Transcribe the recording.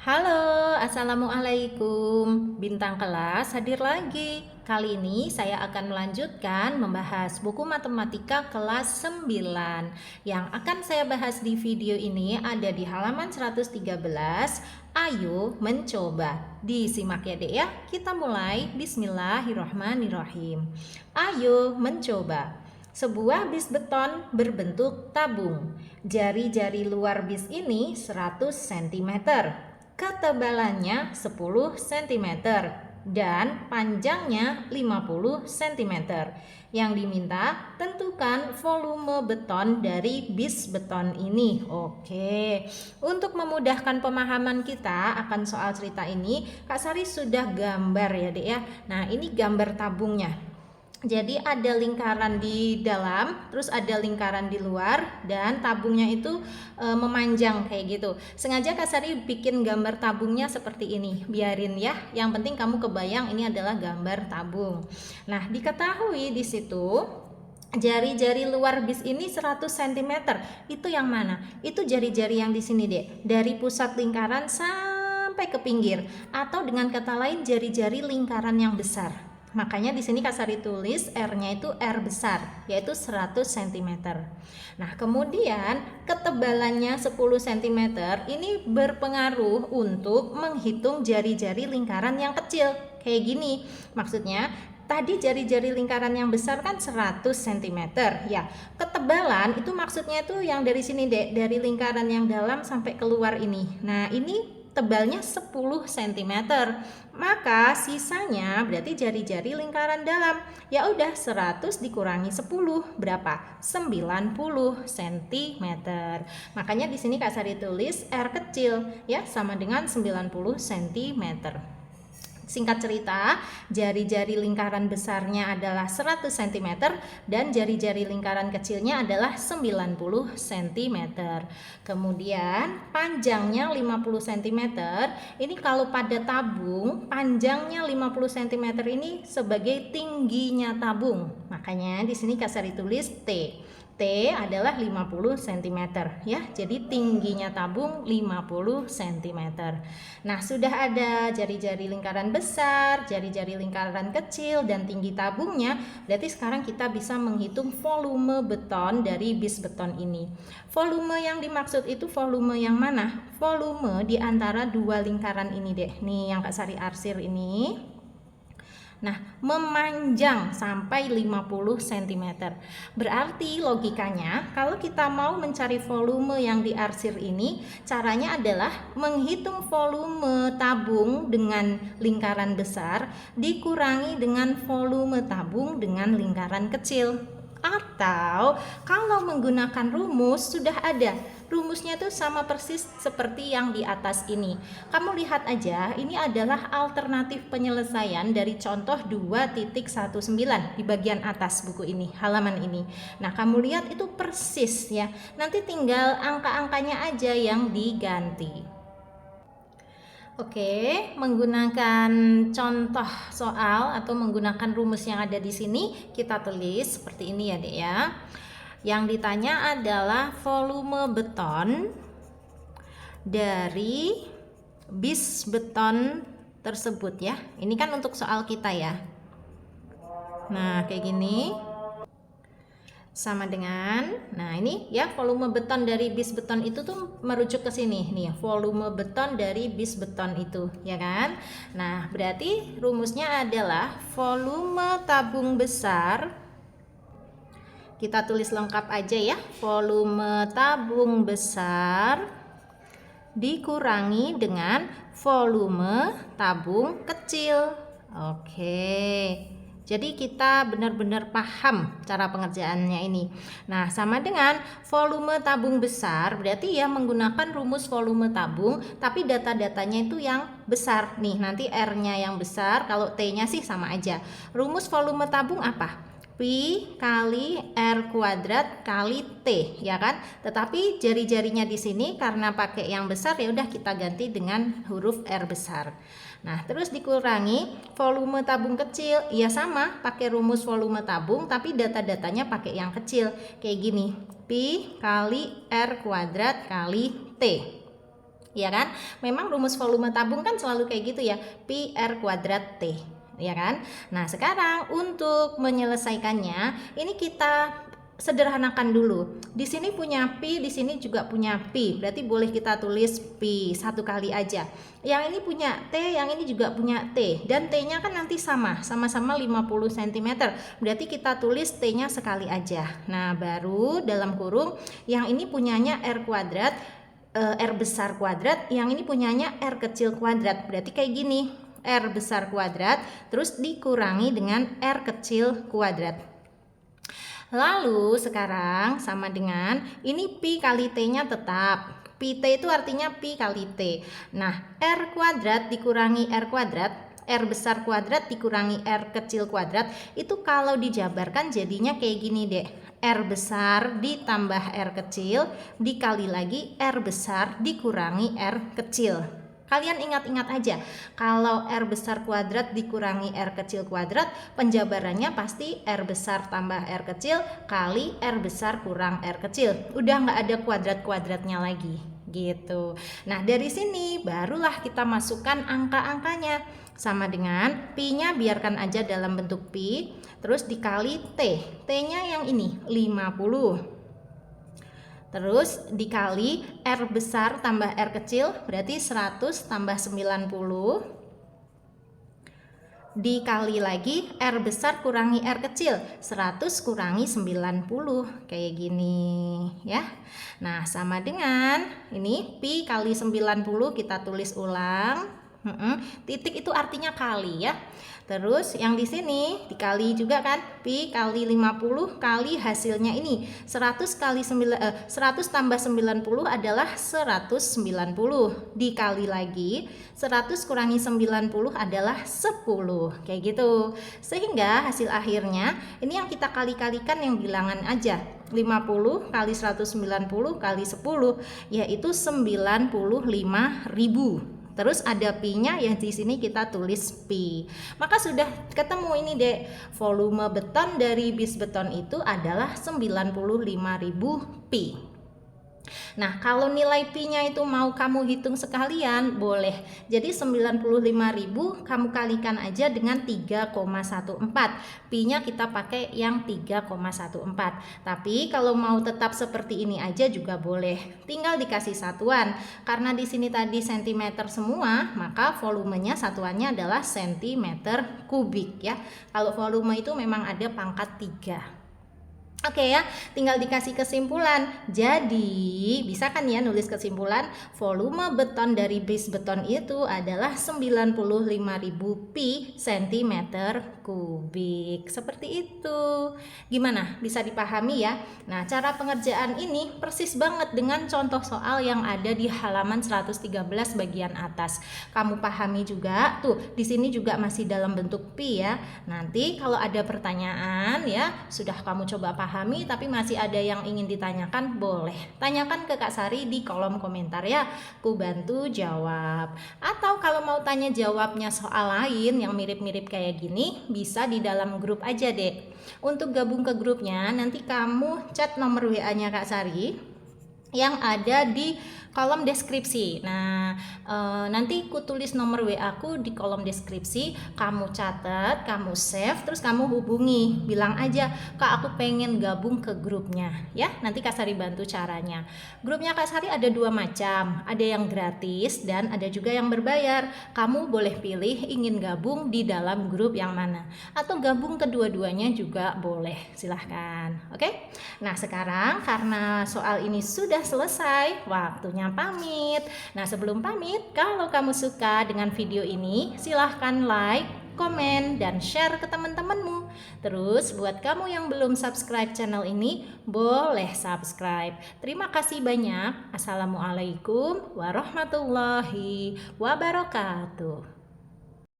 Halo, assalamualaikum. Bintang kelas hadir lagi. Kali ini saya akan melanjutkan membahas buku matematika kelas 9. Yang akan saya bahas di video ini ada di halaman 113. Ayo mencoba. Disimak ya Dek ya. Kita mulai. Bismillahirrahmanirrahim. Ayo mencoba. Sebuah bis beton berbentuk tabung. Jari-jari luar bis ini 100 cm. Ketebalannya 10 cm dan panjangnya 50 cm. Yang diminta tentukan volume beton dari bis beton ini. Oke, untuk memudahkan pemahaman kita akan soal cerita ini, Kak Sari sudah gambar ya Dek ya. Nah, ini gambar tabungnya. Jadi ada lingkaran di dalam, terus ada lingkaran di luar, dan tabungnya itu memanjang kayak gitu. Sengaja Kak Sari bikin gambar tabungnya seperti ini, biarin ya. Yang penting kamu kebayang ini adalah gambar tabung. Nah, diketahui di situ jari-jari luar bis ini 100 cm. Itu yang mana? Itu jari-jari yang di sini, Dek. Dari pusat lingkaran sampai ke pinggir, atau dengan kata lain jari-jari lingkaran yang besar. Makanya di sini Kak Sari tulis R-nya itu R besar, yaitu 100 cm. Nah, kemudian ketebalannya 10 cm ini berpengaruh untuk menghitung jari-jari lingkaran yang kecil. Kayak gini. Maksudnya, tadi jari-jari lingkaran yang besar kan 100 cm. Ya, ketebalan itu maksudnya itu yang dari sini, Dek, dari lingkaran yang dalam sampai keluar ini. Nah, ini tebalnya 10 cm. Maka sisanya berarti jari-jari lingkaran dalam. Ya udah 100 dikurangi 10 berapa? 90 cm. Makanya di sini Kak Sari tulis R kecil ya sama dengan 90 cm. Singkat cerita, jari-jari lingkaran besarnya adalah 100 cm dan jari-jari lingkaran kecilnya adalah 90 cm. Kemudian panjangnya 50 cm. Ini kalau pada tabung, panjangnya 50 cm ini sebagai tingginya tabung. Makanya di sini Kak Sari tulis T. T adalah 50 cm ya. Jadi tingginya tabung 50 cm. Nah, sudah ada jari-jari lingkaran besar, jari-jari lingkaran kecil dan tinggi tabungnya. Berarti sekarang kita bisa menghitung volume beton dari bis beton ini. Volume yang dimaksud itu volume yang mana? Volume di antara dua lingkaran ini deh. Nih yang Kak Sari arsir ini. Nah, memanjang sampai 50 cm. Berarti logikanya kalau kita mau mencari volume yang diarsir ini, caranya adalah menghitung volume tabung dengan lingkaran besar dikurangi dengan volume tabung dengan lingkaran kecil. Atau kalau menggunakan rumus sudah ada. Rumusnya itu sama persis seperti yang di atas ini. Kamu lihat aja, ini adalah alternatif penyelesaian dari contoh 2.19 di bagian atas buku ini, halaman ini. Nah, kamu lihat itu persis ya. Nanti tinggal angka-angkanya aja yang diganti. Oke, menggunakan contoh soal atau menggunakan rumus yang ada di sini, kita tulis seperti ini ya, Dek ya. Yang ditanya adalah volume beton dari bis beton tersebut ya. Ini kan untuk soal kita ya. Nah, kayak gini. Sama dengan, nah ini ya volume beton dari bis beton itu tuh merujuk ke sini nih, volume beton dari bis beton itu ya kan. Nah, berarti rumusnya adalah volume tabung besar, kita tulis lengkap aja ya, volume tabung besar dikurangi dengan volume tabung kecil. Oke, jadi kita benar-benar paham cara pengerjaannya ini. Nah, sama dengan volume tabung besar, berarti ya menggunakan rumus volume tabung, tapi data-datanya itu yang besar. Nih, nanti R-nya yang besar, kalau T-nya sih sama aja. Rumus volume tabung apa? Pi kali R kuadrat kali T, ya kan? Tetapi jari-jarinya di sini karena pakai yang besar, ya udah kita ganti dengan huruf R besar. Nah, terus dikurangi volume tabung kecil, ya sama, pakai rumus volume tabung, tapi data-datanya pakai yang kecil, kayak gini. Pi kali R kuadrat kali T. Ya kan? Memang rumus volume tabung kan selalu kayak gitu ya, pi R kuadrat T, ya kan? Nah, sekarang untuk menyelesaikannya, ini kita sederhanakan dulu. Di sini punya pi, di sini juga punya pi. Berarti boleh kita tulis pi satu kali aja. Yang ini punya T, yang ini juga punya T. Dan T-nya kan nanti sama-sama 50 cm. Berarti kita tulis T-nya sekali aja. Nah, baru dalam kurung yang ini punyanya R kuadrat, R besar kuadrat, yang ini punyanya R kecil kuadrat. Berarti kayak gini, R besar kuadrat terus dikurangi dengan R kecil kuadrat. Lalu sekarang sama dengan ini pi kali T-nya tetap. Pi T itu artinya pi kali T. Nah, R kuadrat dikurangi R kuadrat, R besar kuadrat dikurangi R kecil kuadrat, itu kalau dijabarkan jadinya kayak gini deh. R besar ditambah R kecil dikali lagi R besar dikurangi R kecil. Kalian ingat-ingat aja, kalau R besar kuadrat dikurangi R kecil kuadrat, penjabarannya pasti R besar tambah R kecil kali R besar kurang R kecil. Udah nggak ada kuadrat-kuadratnya lagi gitu. Nah, dari sini barulah kita masukkan angka-angkanya. Sama dengan pi-nya biarkan aja dalam bentuk pi, terus dikali T. T-nya yang ini 50. Terus dikali R besar tambah R kecil berarti 100 tambah 90. Dikali lagi R besar kurangi R kecil, 100 kurangi 90, kayak gini ya. Nah, sama dengan ini pi kali 90 kita tulis ulang. Titik itu artinya kali ya. Terus yang di sini dikali juga kan, pi kali 50 kali hasilnya ini 100 kali 100 tambah 90 adalah 190, dikali lagi 100 kurangi 90 adalah 10, kayak gitu. Sehingga hasil akhirnya ini yang kita kali-kalikan yang bilangan aja, 50 kali 190 kali 10 yaitu 95.000. Terus ada pi-nya yang di sini kita tulis pi. Maka sudah ketemu ini deh. Volume beton dari bis beton itu adalah 95.000 pi. Nah, kalau nilai pi-nya itu mau kamu hitung sekalian, boleh. Jadi 95.000 kamu kalikan aja dengan 3,14. Pi-nya kita pakai yang 3,14. Tapi kalau mau tetap seperti ini aja juga boleh. Tinggal dikasih satuan. Karena di sini tadi cm semua, maka volumenya satuannya adalah cm kubik ya. Kalau volume itu memang ada pangkat 3. Oke ya, tinggal dikasih kesimpulan. Jadi, bisa kan ya nulis kesimpulan, volume beton dari bis beton itu adalah 95.000 pi cm kubik. Seperti itu. Gimana? Bisa dipahami ya? Nah, cara pengerjaan ini persis banget dengan contoh soal yang ada di halaman 113 bagian atas. Kamu pahami juga, tuh di sini juga masih dalam bentuk pi ya. Nanti kalau ada pertanyaan ya, sudah kamu coba pahami tapi masih ada yang ingin ditanyakan, boleh tanyakan ke Kak Sari di kolom komentar ya, aku bantu jawab. Atau kalau mau tanya jawabnya soal lain yang mirip-mirip kayak gini, bisa di dalam grup aja deh. Untuk gabung ke grupnya, nanti kamu chat nomor WA-nya Kak Sari yang ada di kolom deskripsi. Nah, nanti aku tulis nomor WA aku di kolom deskripsi, kamu catat, kamu save, terus kamu hubungi, bilang aja, Kak aku pengen gabung ke grupnya ya. Nanti Kak Sari bantu caranya. Grupnya Kak Sari ada 2 macam, ada yang gratis dan ada juga yang berbayar. Kamu boleh pilih ingin gabung di dalam grup yang mana, atau gabung kedua-duanya juga boleh, silahkan. Oke? Nah, sekarang karena soal ini sudah selesai, waktunya pamit. Nah, sebelum pamit, kalau kamu suka dengan video ini, silahkan like, komen, dan share ke teman-temanmu. Terus buat kamu yang belum subscribe channel ini, boleh subscribe. Terima kasih banyak. Assalamualaikum warahmatullahi wabarakatuh.